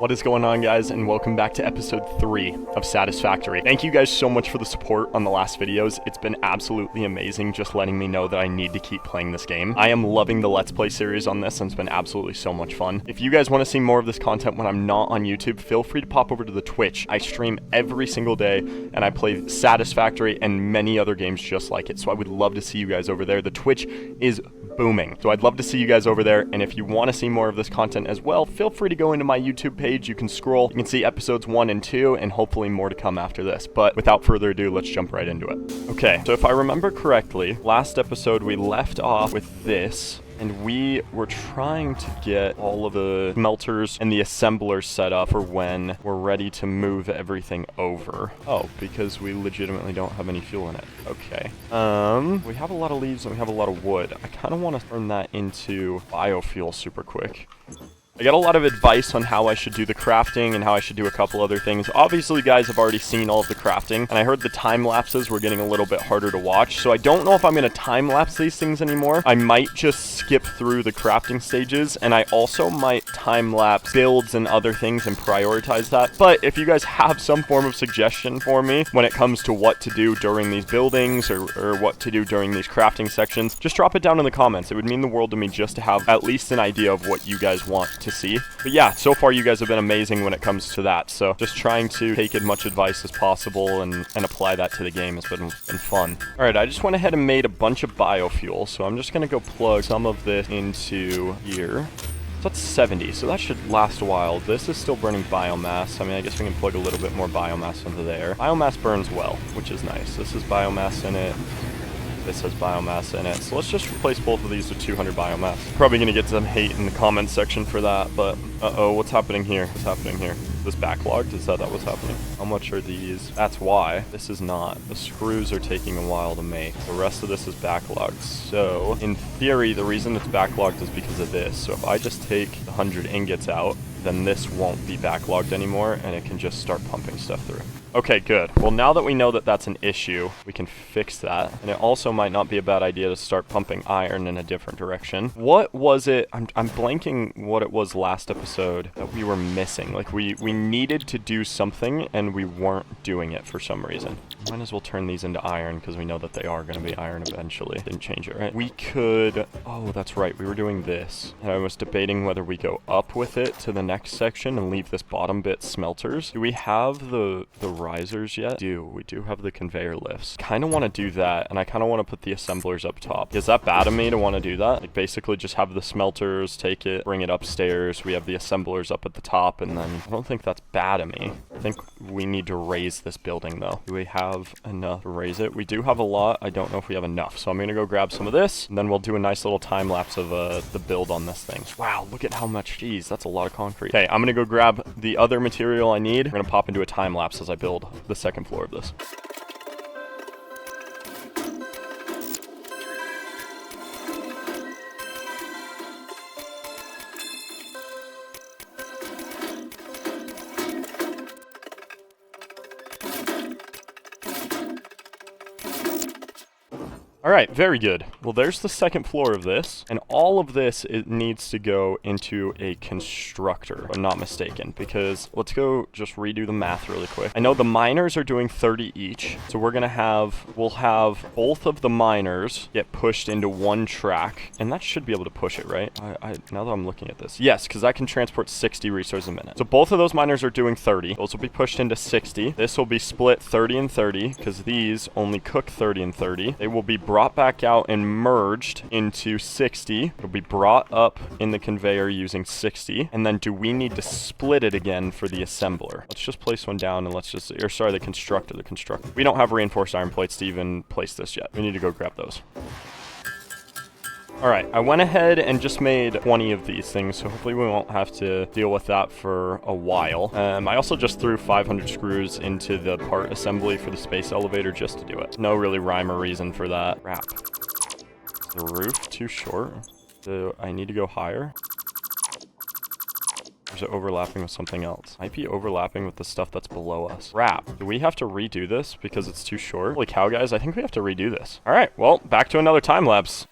What is going on, guys, and welcome back to episode 3 of Satisfactory. Thank you guys so much for the support on the last videos. It's been absolutely amazing just letting me know that I need to keep playing this game. I am loving the Let's Play series on this, and it's been absolutely so much fun. If you guys want to see more of this content when I'm not on YouTube, feel free to pop over to the Twitch. I stream every single day, and I play Satisfactory and many other games just like it, so I would love to see you guys over there. The Twitch is booming, so I'd love to see you guys over there, and if you want to see more of this content as well, feel free to go into my YouTube page. You can scroll, you can see episodes 1 and 2, and hopefully more to come after this. But without further ado, let's jump right into it. Okay, so if I remember correctly, last episode we left off with this, and we were trying to get all of the smelters and the assemblers set up for when we're ready to move everything over. Oh, because we legitimately don't have any fuel in it. Okay. We have a lot of leaves and we have a lot of wood. I kind of want to turn that into biofuel super quick. I got a lot of advice on how I should do the crafting and how I should do a couple other things. Obviously, you guys have already seen all of the crafting, and I heard the time lapses were getting a little bit harder to watch, so I don't know if I'm going to time lapse these things anymore. I might just skip through the crafting stages, and I also might time lapse builds and other things and prioritize that. But if you guys have some form of suggestion for me when it comes to what to do during these buildings or what to do during these crafting sections, just drop it down in the comments. It would mean the world to me just to have at least an idea of what you guys want to see. But yeah, so far you guys have been amazing when it comes to that, so just trying to take as much advice as possible and apply that to the game has been fun. Alright, I just went ahead and made a bunch of biofuel, so I'm just gonna go plug some of this into here. So that's 70, so that should last a while. This is still burning biomass. I mean, I guess we can plug a little bit more biomass into there. Biomass burns well, which is nice. This is biomass in it. This has biomass in it, so let's just replace both of these with 200 biomass. Probably gonna get some hate in the comments section for that, but uh-oh, what's happening here? What's happening here? Is this backlogged? Is that what's happening? How much are these? That's why. This is not. The screws are taking a while to make. The rest of this is backlogged. So, in theory, the reason it's backlogged is because of this. So if I just take the 100 ingots out, then this won't be backlogged anymore, and it can just start pumping stuff through. Okay, good. Well, now that we know that that's an issue, we can fix that. And it also might not be a bad idea to start pumping iron in a different direction. What was it? I'm blanking what it was last episode that we were missing. Like, we needed to do something, and we weren't doing it for some reason. Might as well turn these into iron, because we know that they are going to be iron eventually. Didn't change it, right? We could... Oh, that's right. We were doing this. And I was debating whether we go up with it to the next section and leave this bottom bit smelters. Do we have the risers yet? We do have the conveyor lifts. Kind of want to do that, and I kind of want to put the assemblers up top. Is that bad of me to want to do that? Like, basically just have the smelters, take it, bring it upstairs. We have the assemblers up at the top, and then I don't think that's bad of me. I think we need to raise this building, though. Do we have enough to raise it? We do have a lot. I don't know if we have enough, so I'm going to go grab some of this, and then we'll do a nice little time lapse of the build on this thing. Wow, look at how much. Geez, that's a lot of concrete. Okay, I'm going to go grab the other material I need. We're going to pop into a time lapse as I build the second floor of this. Alright, very good. Well, there's the second floor of this, and all of this, it needs to go into a constructor, if I'm not mistaken, because let's go just redo the math really quick. I know the miners are doing 30 each, so we'll have both of the miners get pushed into one track, and that should be able to push it, right? Now that I'm looking at this. Yes, because I can transport 60 resources a minute. So both of those miners are doing 30. Those will be pushed into 60. This will be split 30 and 30, because these only cook 30 and 30. They will be brought back out and merged into 60. It'll be brought up in the conveyor using 60. And then do we need to split it again for the assembler? Let's just place one down and let's just, or sorry, the constructor. We don't have reinforced iron plates to even place this yet. We need to go grab those. Alright, I went ahead and just made 20 of these things, so hopefully we won't have to deal with that for a while. I also just threw 500 screws into the part assembly for the space elevator just to do it. No really rhyme or reason for that. Crap. Is the roof too short? Do I need to go higher? Or is it overlapping with something else? Might be overlapping with the stuff that's below us. Crap. Do we have to redo this because it's too short? Holy cow, guys, I think we have to redo this. Alright, well, back to another time lapse.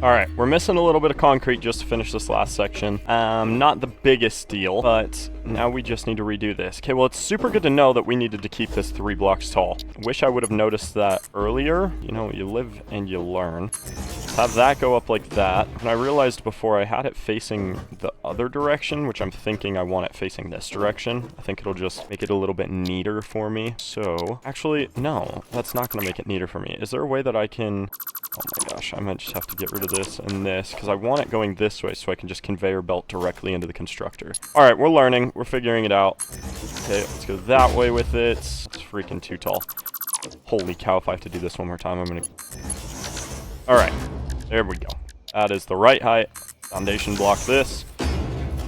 All right, we're missing a little bit of concrete just to finish this last section. Not the biggest deal, but now we just need to redo this. Okay, well, it's super good to know that we needed to keep this 3 blocks tall. Wish I would have noticed that earlier. You know, you live and you learn. Have that go up like that. And I realized before I had it facing the other direction, which I'm thinking I want it facing this direction. I think it'll just make it a little bit neater for me. So, actually, no, that's not going to make it neater for me. Is there a way that I can... Oh my gosh, I might just have to get rid of this and this, because I want it going this way so I can just conveyor belt directly into the constructor. Alright, we're learning. We're figuring it out. Okay, let's go that way with it. It's freaking too tall. Holy cow, if I have to do this one more time, I'm gonna... Alright, there we go. That is the right height. Foundation block this.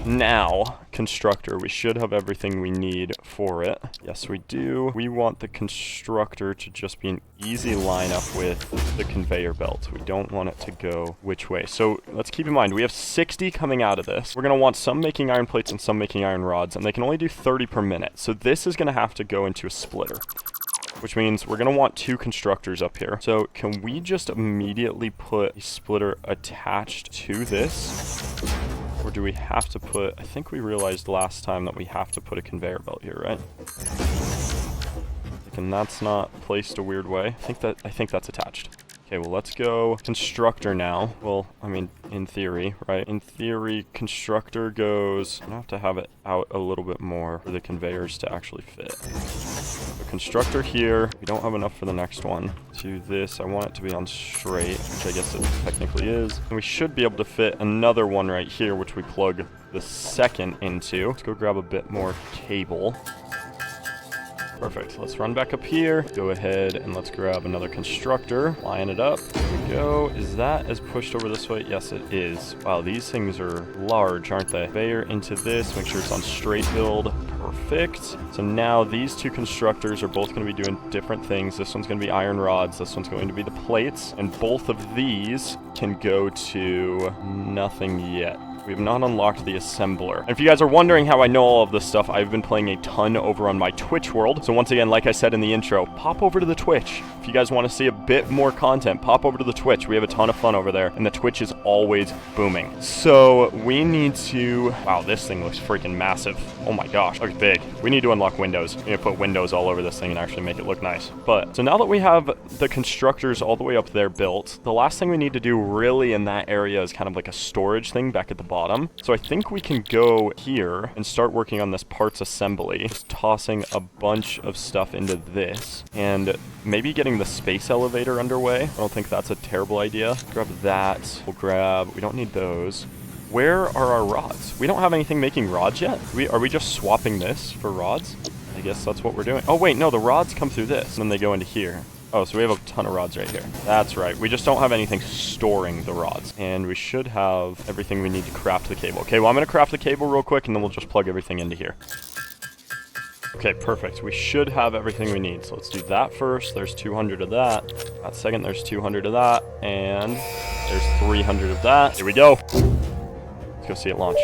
Now, constructor, we should have everything we need for it. Yes, we do. We want the constructor to just be an easy lineup with the conveyor belt. We don't want it to go which way. So let's keep in mind, we have 60 coming out of this. We're going to want some making iron plates and some making iron rods, and they can only do 30 per minute. So this is going to have to go into a splitter, which means we're going to want 2 constructors up here. So can we just immediately put a splitter attached to this? Or do we have to put... I think we realized last time that we have to put a conveyor belt here, right? And that's not placed a weird way. I think that's attached. Okay, well, let's go constructor now. Well, I mean, in theory, right? In theory, constructor goes... I'm gonna have to have it out a little bit more for the conveyors to actually fit. So constructor here. We don't have enough for the next one. To this, I want it to be on straight, which I guess it technically is. And we should be able to fit another one right here, which we plug the second into. Let's go grab a bit more cable. Perfect. Let's run back up here. Go ahead and let's grab another constructor. Line it up. There we go. Is that as pushed over this way? Yes, it is. Wow, these things are large, aren't they? Conveyor into this. Make sure it's on straight build. Perfect. So now these 2 constructors are both going to be doing different things. This one's going to be iron rods. This one's going to be the plates. And both of these can go to nothing yet. We have not unlocked the assembler. And if you guys are wondering how I know all of this stuff, I've been playing a ton over on my Twitch world. So once again, like I said in the intro, pop over to the Twitch. If you guys want to see a bit more content, pop over to the Twitch. We have a ton of fun over there, and the Twitch is always booming. So we need to... Wow, this thing looks freaking massive. Oh my gosh, looks big. We need to unlock windows. We need to put windows all over this thing and actually make it look nice. But, so now that we have the constructors all the way up there built, the last thing we need to do really in that area is kind of like a storage thing back at the bottom. So I think we can go here and start working on this parts assembly. Just tossing a bunch of stuff into this and maybe getting the space elevator underway. I don't think that's a terrible idea. Grab that. We'll grab... We don't need those. Where are our rods? We don't have anything making rods yet. Are we just swapping this for rods? I guess that's what we're doing. Oh wait, no, the rods come through this and then they go into here. Oh, so we have a ton of rods right here. That's right. We just don't have anything storing the rods. And we should have everything we need to craft the cable. Okay, well, I'm going to craft the cable real quick, and then we'll just plug everything into here. Okay, perfect. We should have everything we need. So let's do that first. There's 200 of that. That second, there's 200 of that. And there's 300 of that. Here we go. Let's go see it launch.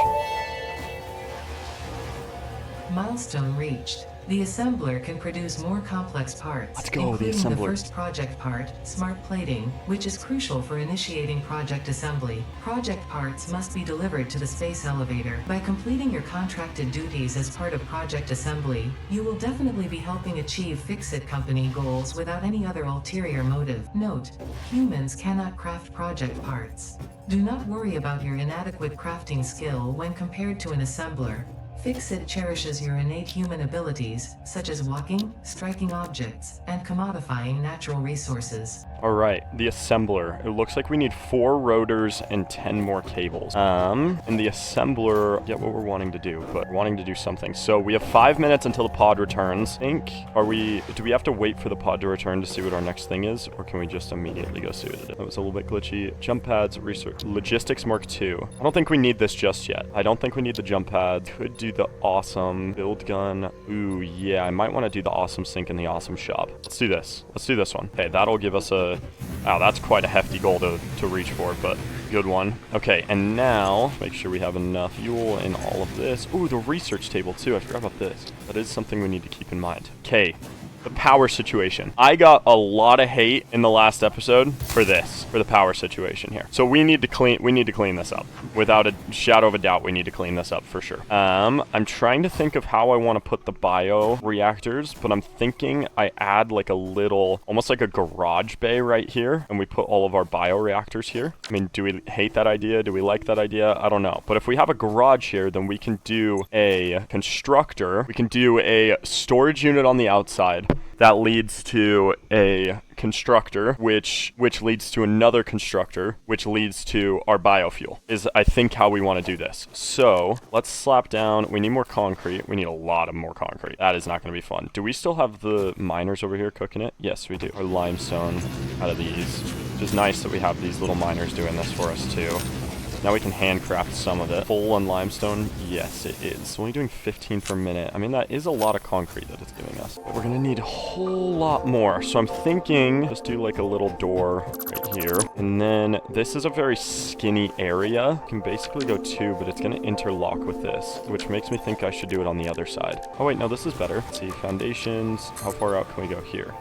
Milestone reached. The assembler can produce more complex parts, Let's go, including the assembler. the first project part, smart plating, which is crucial for initiating project assembly. Project parts must be delivered to the space elevator. By completing your contracted duties as part of project assembly, you will definitely be helping achieve Fix-It Company goals without any other ulterior motive. Note, humans cannot craft project parts. Do not worry about your inadequate crafting skill when compared to an assembler. Fix-It cherishes your innate human abilities, such as walking, striking objects, and commodifying natural resources. All right, the assembler. It looks like we need 4 rotors and 10 more cables. And the assembler, get what we're wanting to do, but we're wanting to do something. So we have 5 minutes until the pod returns. Do we have to wait for the pod to return to see what our next thing is, or can we just immediately go see what it is? That was a little bit glitchy. Jump pads, research, logistics Mark II. I don't think we need this just yet. I don't think we need the jump pads. Could do the awesome build gun. Ooh, yeah, I might want to do the awesome sink in the awesome shop. Let's do this. Let's do this one. Okay, that'll give us a... Wow, that's quite a hefty goal to reach for, but good one. Okay, and now, make sure we have enough fuel in all of this. Ooh, the research table too. I forgot about this. That is something we need to keep in mind. Okay, the power situation. I got a lot of hate in the last episode for this. for the power situation here. So we need to clean this up. Without a shadow of a doubt, we need to clean this up for sure. I'm trying to think of how I want to put the bio reactors, but I'm thinking I add like a little, almost like a garage bay right here, and we put all of our bioreactors here. I mean, do we hate that idea? Do we like that idea? I don't know. But if we have a garage here, then we can do a constructor. We can do a storage unit on the outside that leads to a constructor, which leads to another constructor, which leads to our biofuel, is I think how we want to do this. So let's slap down. We need more concrete. We need a lot of more concrete. That is not going to be fun. Do we still have the miners over here cooking it? Yes, we do. Or limestone out of these, which is nice that we have these little miners doing this for us too. Now we can handcraft some of it. Full on limestone? Yes, it is. Only doing 15 per minute. I mean, that is a lot of concrete that it's giving us. But we're going to need a whole lot more. So I'm thinking, just do like a little door right here. And then this is a very skinny area. You can basically go 2, but it's going to interlock with this, which makes me think I should do it on the other side. Oh, wait, no, this is better. Let's see, foundations. How far out can we go here?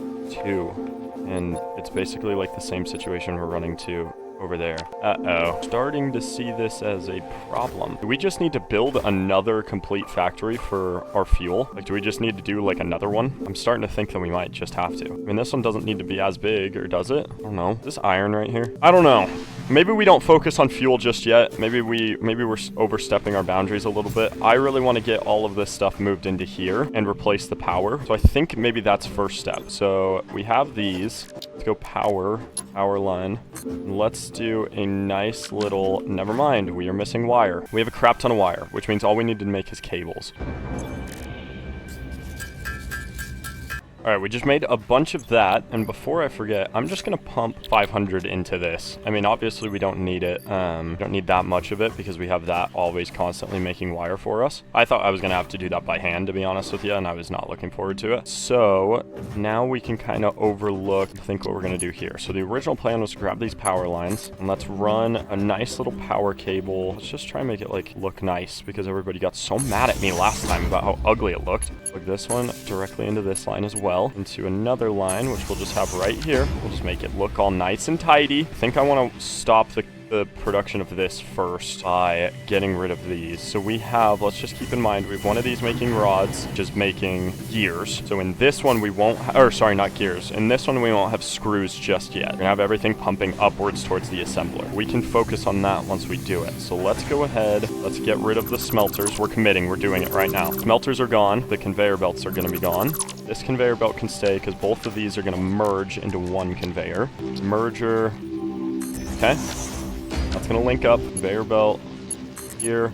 2. And it's basically like the same situation we're running to over there. Uh-oh. Starting to see this as a problem. Do we just need to build another complete factory for our fuel? Like, do we just need to do, like, another one? I'm starting to think that we might just have to. I mean, this one doesn't need to be as big, or does it? I don't know. This iron right here? I don't know. Maybe we don't focus on fuel just yet. Maybe we're overstepping our boundaries a little bit. I really want to get all of this stuff moved into here and replace the power. So I think maybe that's first step. So we have these. Let's go power line. Let's do a nice little, never mind, we are missing wire. We have a crap ton of wire, which means all we need to make is cables. All right, we just made a bunch of that, and before I forget, I'm just gonna pump 500 into this. I mean, obviously we don't need it. We don't need that much of it because we have that always constantly making wire for us. I thought I was gonna have to do that by hand, to be honest with you, and I was not looking forward to it. So now we can kind of overlook, think what we're gonna do here. So the original plan was to grab these power lines, and let's run a nice little power cable. Let's just try and make it like look nice because everybody got so mad at me last time about how ugly it looked. Plug this one directly into this line as well. Into another line, which we'll just have right here. We'll just make it look all nice and tidy. I think I want to stop the production of this first by getting rid of these. So we have, let's just keep in mind, we have one of these making rods, which is making gears. So in this one we won't, or sorry, not gears. In this one we won't have screws just yet. We're gonna have everything pumping upwards towards the assembler. We can focus on that once we do it. So let's go ahead, let's get rid of the smelters. We're committing, we're doing it right now. Smelters are gone, the conveyor belts are gonna be gone. This conveyor belt can stay because both of these are gonna merge into one conveyor. Merger, okay. That's going to link up conveyor belt here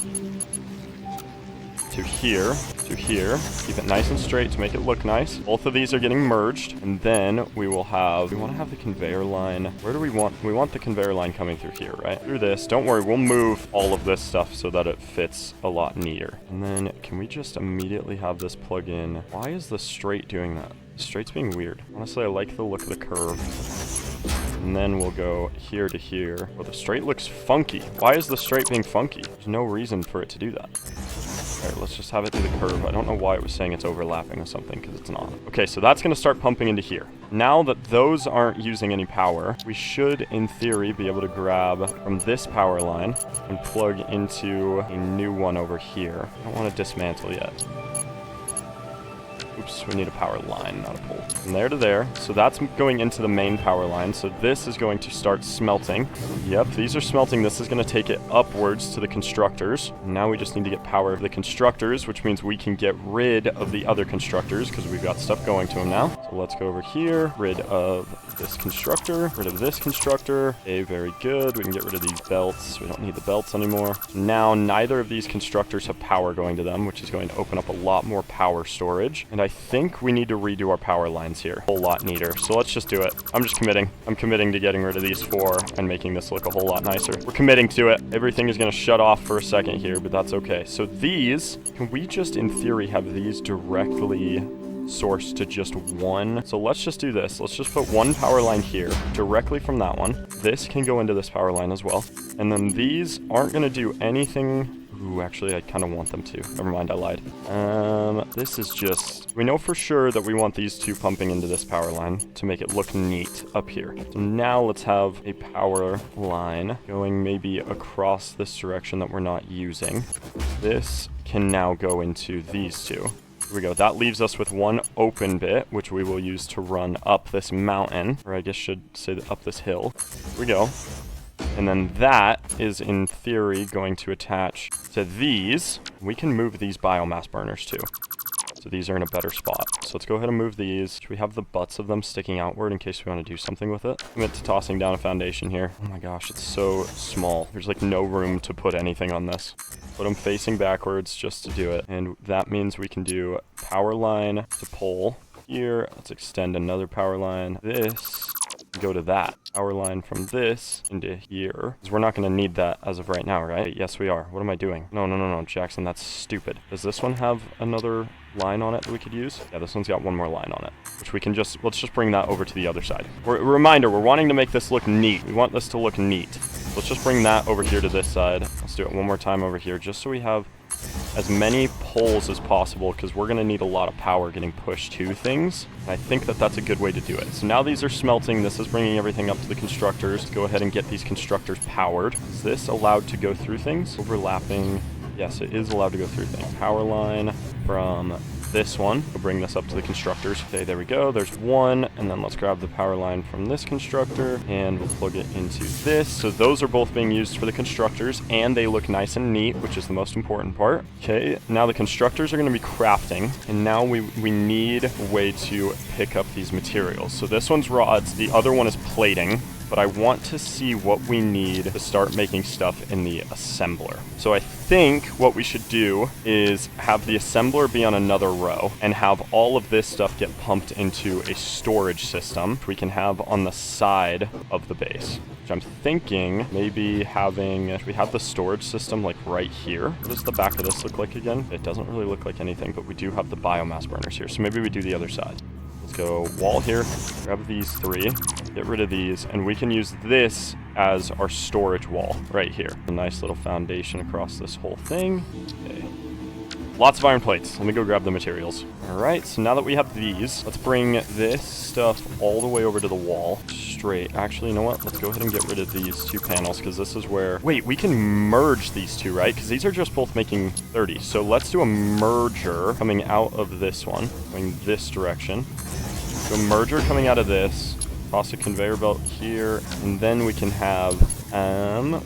to here to here. Keep it nice and straight to make it look nice. Both of these are getting merged. And then we will have, we want to have the conveyor line. Where do we want? We want the conveyor line coming through here, right? Through this. Don't worry, we'll move all of this stuff so that it fits a lot neater. And then can we just immediately have this plug in? Why is the straight doing that? The straight's being weird. Honestly, I like the look of the curve. And then we'll go here to here. Oh, the straight looks funky. Why is the straight being funky? There's no reason for it to do that. All right, let's just have it do the curve. I don't know why it was saying it's overlapping with something, because it's not. Okay, so that's going to start pumping into here. Now that those aren't using any power, we should, in theory, be able to grab from this power line and plug into a new one over here. I don't want to dismantle yet. Oops, we need a power line, not a pole. From there to there. So that's going into the main power line. So this is going to start smelting. Yep, these are smelting. This is going to take it upwards to the constructors. Now we just need to get power of the constructors, which means we can get rid of the other constructors because we've got stuff going to them now. So let's go over here. Rid of this constructor. Rid of this constructor. Okay, very good. We can get rid of these belts. We don't need the belts anymore. Now, neither of these constructors have power going to them, which is going to open up a lot more power storage. And I think we need to redo our power lines here. A whole lot neater. So let's just do it. I'm just committing. I'm committing to getting rid of these 4 and making this look a whole lot nicer. We're committing to it. Everything is going to shut off for a second here, but that's okay. So these, can we just in theory have these directly sourced to just one? So let's just do this. Let's just put one power line here directly from that one. This can go into this power line as well. And then these aren't going to do anything Ooh, actually, I kind of want them to. Never mind, I lied. This is just... We know for sure that we want these two pumping into this power line to make it look neat up here. So now let's have a power line going maybe across this direction that we're not using. This can now go into these two. Here we go. That leaves us with one open bit, which we will use to run up this mountain, or I guess should say up this hill. Here we go. And then that is, in theory, going to attach to these. We can move these biomass burners, too. So these are in a better spot. So let's go ahead and move these. Should we have the butts of them sticking outward in case we want to do something with it? Commit to tossing down a foundation here. Oh my gosh, it's so small. There's like no room to put anything on this. Put them facing backwards just to do it. And that means we can do power line to pole here. Let's extend another power line. This... go to that power line from this into here, because we're not going to need that as of right now, right? Yes, we are. What am I doing? No, Jackson, that's stupid. Does this one have another line on it that we could use? Yeah, this one's got one more line on it, which we can just, let's just bring that over to the other side. Reminder, we're wanting to make this look neat. We want this to look neat. Let's just bring that over here to this side. Let's do it one more time over here, just so we have as many poles as possible, because we're going to need a lot of power getting pushed to things. And I think that that's a good way to do it. So now these are smelting. This is bringing everything up to the constructors. Go ahead and get these constructors powered. Is this allowed to go through things? Overlapping. Yes, it is allowed to go through things. Power line from this one. We'll bring this up to the constructors. Okay, there we go. There's one. And then let's grab the power line from this constructor and we'll plug it into this. So those are both being used for the constructors and they look nice and neat, which is the most important part. Okay, now the constructors are going to be crafting and now we need a way to pick up these materials. So this one's rods. The other one is plating. But I want to see what we need to start making stuff in the assembler. So I think what we should do is have the assembler be on another row and have all of this stuff get pumped into a storage system we can have on the side of the base. Which I'm thinking maybe having, we have the storage system like right here. What does the back of this look like again? It doesn't really look like anything, but we do have the biomass burners here. So maybe we do the other side. Let's go wall here, grab these three, get rid of these, and we can use this as our storage wall right here. A nice little foundation across this whole thing. Okay. Lots of iron plates. Let me go grab the materials. All right, so now that we have these, let's bring this stuff all the way over to the wall. Straight. Actually, you know what? Let's go ahead and get rid of these two panels because this is where... Wait, we can merge these two, right? Because these are just both making 30. So let's do a merger coming out of this one, going this direction. So a merger coming out of this. Toss a conveyor belt here, and then we can have...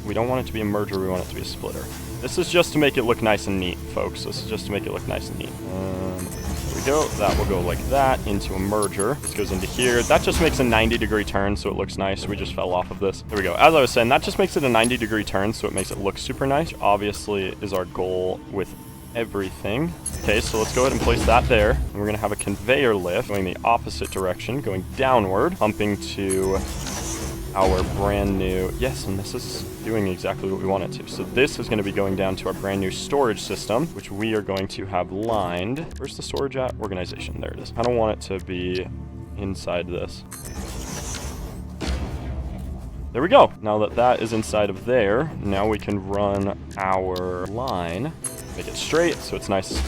we don't want it to be a merger, we want it to be a splitter. This is just to make it look nice and neat, folks. This is just to make it look nice and neat. There we go. That will go like that into a merger. This goes into here. That just makes a 90-degree turn, so it looks nice. We just fell off of this. There we go. As I was saying, that just makes it a 90-degree turn, so it makes it look super nice. Obviously, is our goal with everything. Okay, so let's go ahead and place that there. And we're going to have a conveyor lift going the opposite direction, going downward, pumping to our brand new... Yes, and this is doing exactly what we want it to. So this is going to be going down to our brand new storage system, which we are going to have lined. Where's the storage at? Organization. There it is. I don't want it to be inside this. There we go. Now that that is inside of there, now we can run our line. Make it straight so it's nice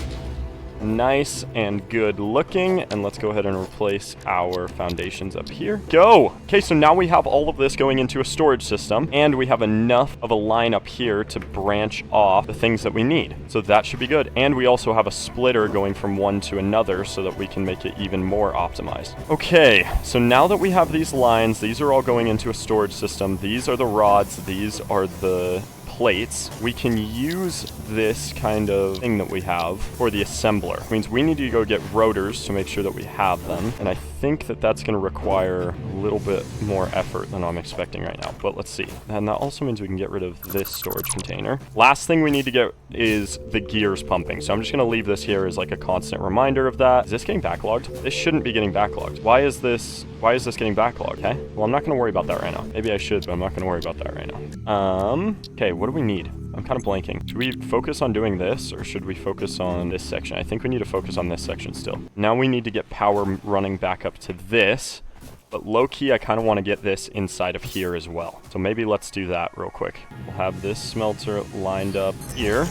and good looking. And let's go ahead and replace our foundations up here. Go! Okay, so now we have all of this going into a storage system and we have enough of a line up here to branch off the things that we need. So that should be good. And we also have a splitter going from one to another so that we can make it even more optimized. Okay, so now that we have these lines, these are all going into a storage system. These are the rods. These are the plates. We can use this kind of thing that we have for the assembler. It means we need to go get rotors to make sure that we have them. And I think that that's going to require a little bit more effort than I'm expecting right now. But let's see. And that also means we can get rid of this storage container. Last thing we need to get is the gears pumping. So I'm just going to leave this here as like a constant reminder of that. Is this getting backlogged? This shouldn't be getting backlogged. Why is this getting backlogged? Okay. Well, I'm not going to worry about that right now. Maybe I should, but I'm not going to worry about that right now. Okay, what do we need? I'm kind of blanking. Should we focus on doing this or should we focus on this section? I think we need to focus on this section still. Now we need to get power running back up to this. But low-key, I kind of want to get this inside of here as well. So maybe let's do that real quick. We'll have this smelter lined up here.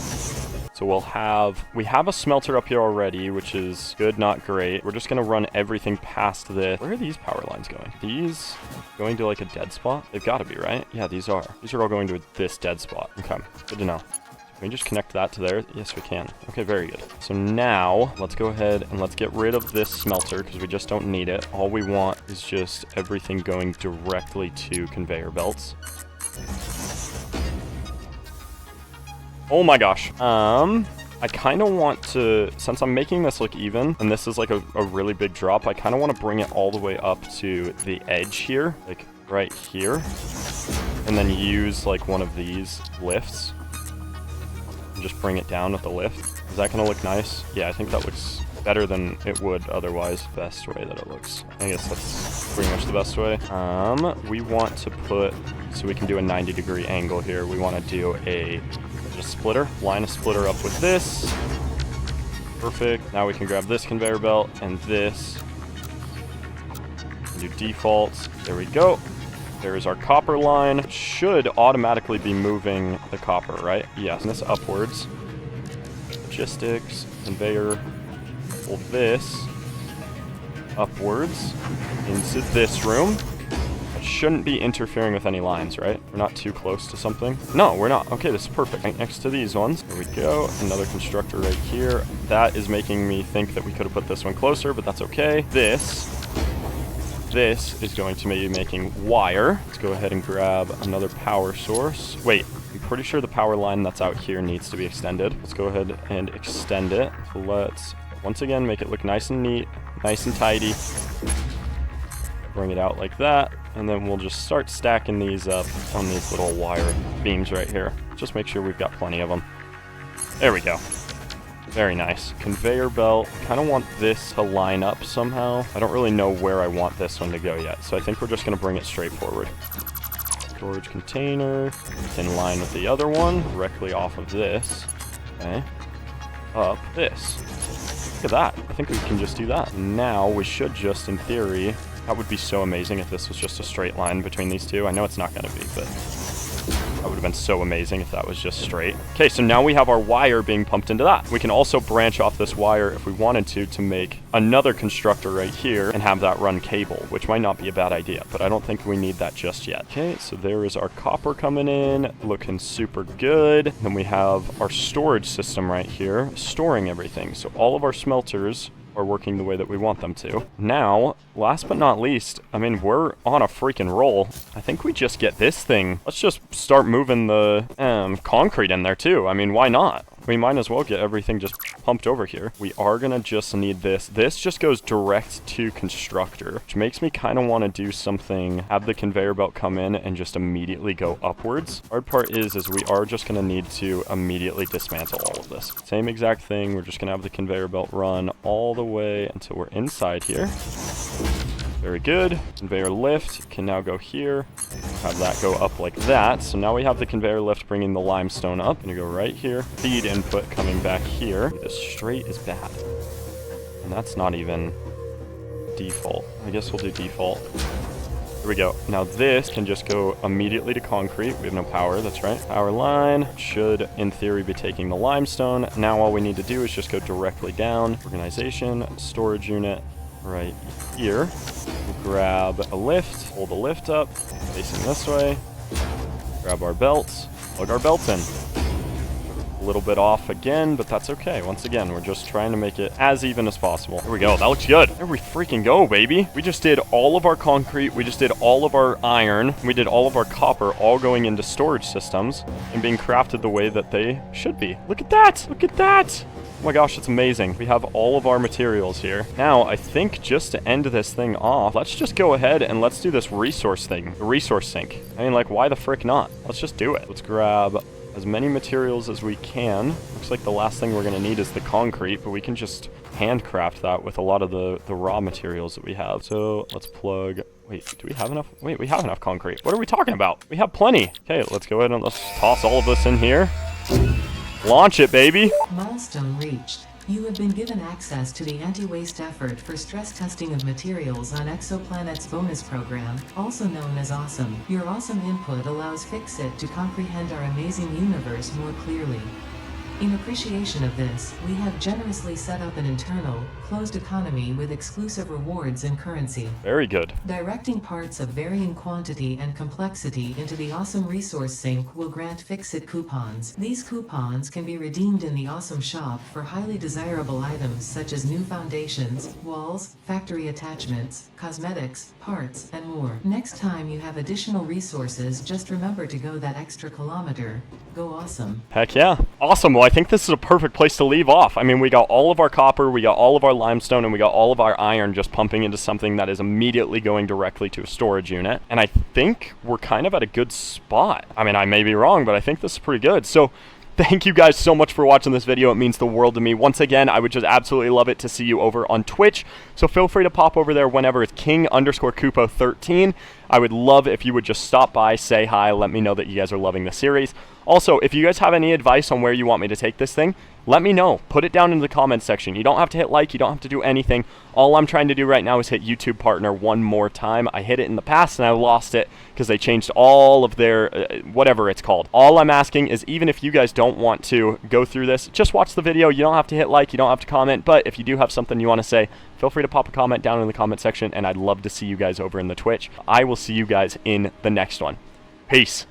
So we have a smelter up here already, which is good, not great. We're just going to run everything past this. Where are these power lines going? These going to like a dead spot? They've got to be, right? Yeah, these are. These are all going to this dead spot. Okay, good to know. Can we just connect that to there? Yes, we can. Okay, very good. So now, let's go ahead and let's get rid of this smelter because we just don't need it. All we want is just everything going directly to conveyor belts. Oh my gosh. I kind of want to, since I'm making this look even, and this is like a really big drop, I kind of want to bring it all the way up to the edge here, like right here, and then use like one of these lifts, and just bring it down with the lift. Is that going to look nice? Yeah, I think that looks better than it would otherwise. Best way that it looks. I guess that's pretty much the best way. We want to put, so we can do a 90-degree angle here, we want to do a splitter, line a splitter up with this. Perfect. Now we can grab this conveyor belt and this. Do defaults. There we go. There is our copper line. Should automatically be moving the copper, right? Yes. And this upwards. Logistics, conveyor. Pull this upwards into this room. Shouldn't be interfering with any lines, right? We're not too close to something. No, we're not. Okay, this is perfect. Right next to these ones. There we go. Another constructor right here. That is making me think that we could have put this one closer, but that's okay. This is going to be making wire. Let's go ahead and grab another power source. Wait, I'm pretty sure the power line that's out here needs to be extended. Let's go ahead and extend it. So let's, once again, make it look nice and neat, nice and tidy. Bring it out like that, and then we'll just start stacking these up on these little wire beams right here. Just make sure we've got plenty of them. There we go. Very nice. Conveyor belt. Kind of want this to line up somehow. I don't really know where I want this one to go yet, so I think we're just going to bring it straight forward. Storage container. It's in line with the other one, directly off of this. Okay. Up this. Look at that. I think we can just do that. Now we should just, in theory, that would be so amazing if this was just a straight line between these two. I know it's not going to be, but that would have been so amazing if that was just straight. Okay, so now we have our wire being pumped into that. We can also branch off this wire if we wanted to make another constructor right here and have that run cable, which might not be a bad idea, but I don't think we need that just yet. Okay, so there is our copper coming in, looking super good. Then we have our storage system right here, storing everything. So all of our smelters are working the way that we want them to. Now, last but not least, I mean, we're on a freaking roll. I think we just get this thing. Let's just start moving the concrete in there too. I mean, why not? We might as well get everything just pumped over here. We are gonna just need this. This just goes direct to constructor, which makes me kind of want to do something, have the conveyor belt come in and just immediately go upwards. Hard part is we are just gonna need to immediately dismantle all of this. Same exact thing. We're just gonna have the conveyor belt run all the way until we're inside here. Very good. Conveyor lift can now go here. Have that go up like that. So now we have the conveyor lift bringing the limestone up. Gonna go right here. Feed input coming back here. This straight is bad. And that's not even default. I guess we'll do default. Here we go. Now this can just go immediately to concrete. We have no power, that's right. Power line should, in theory, be taking the limestone. Now all we need to do is just go directly down. Organization, storage unit, right here. We'll grab a lift, hold the lift up, facing this way. Grab our belts, plug our belt in. A little bit off again, but that's okay. Once again, we're just trying to make it as even as possible. Here we go. That looks good. There we freaking go, baby. We just did all of our concrete. We just did all of our iron. We did all of our copper, all going into storage systems and being crafted the way that they should be. Look at that. Look at that. Oh my gosh, it's amazing. We have all of our materials here. Now, I think just to end this thing off, let's just go ahead and let's do this resource thing, the resource sink. I mean, like, why the frick not? Let's just do it. Let's grab as many materials as we can. Looks like the last thing we're gonna need is the concrete, but we can just handcraft that with a lot of the raw materials that we have. So let's plug, wait, do we have enough? Wait, we have enough concrete. What are we talking about? We have plenty. Okay, let's go ahead and let's toss all of this in here. Launch it, baby. Milestone reached. You have been given access to the anti-waste effort for stress testing of materials on Exoplanet's bonus program, also known as AWESOME. Your awesome input allows Fixit to comprehend our amazing universe more clearly. In appreciation of this, we have generously set up an internal, closed economy with exclusive rewards and currency. Very good. Directing parts of varying quantity and complexity into the Awesome Resource Sink will grant Fixit coupons. These coupons can be redeemed in the Awesome Shop for highly desirable items such as new foundations, walls, factory attachments, cosmetics, parts, and more. Next time you have additional resources, just remember to go that extra kilometer. Go awesome. Heck yeah. Awesome. Well, I think this is a perfect place to leave off. I mean, we got all of our copper, we got all of our limestone, and we got all of our iron just pumping into something that is immediately going directly to a storage unit. And I think we're kind of at a good spot. I mean, I may be wrong, but I think this is pretty good. So thank you guys so much for watching this video. It means the world to me. Once again, I would just absolutely love it to see you over on Twitch. So feel free to pop over there whenever. It's King_Kupo13. I would love if you would just stop by, say hi, let me know that you guys are loving the series. Also, if you guys have any advice on where you want me to take this thing, let me know. Put it down in the comments section. You don't have to hit like, you don't have to do anything. All I'm trying to do right now is hit YouTube Partner one more time. I hit it in the past and I lost it because they changed all of their, whatever it's called. All I'm asking is, even if you guys don't want to go through this, just watch the video. You don't have to hit like, you don't have to comment, but if you do have something you want to say, feel free to pop a comment down in the comment section, and I'd love to see you guys over in the Twitch. I will see you guys in the next one. Peace.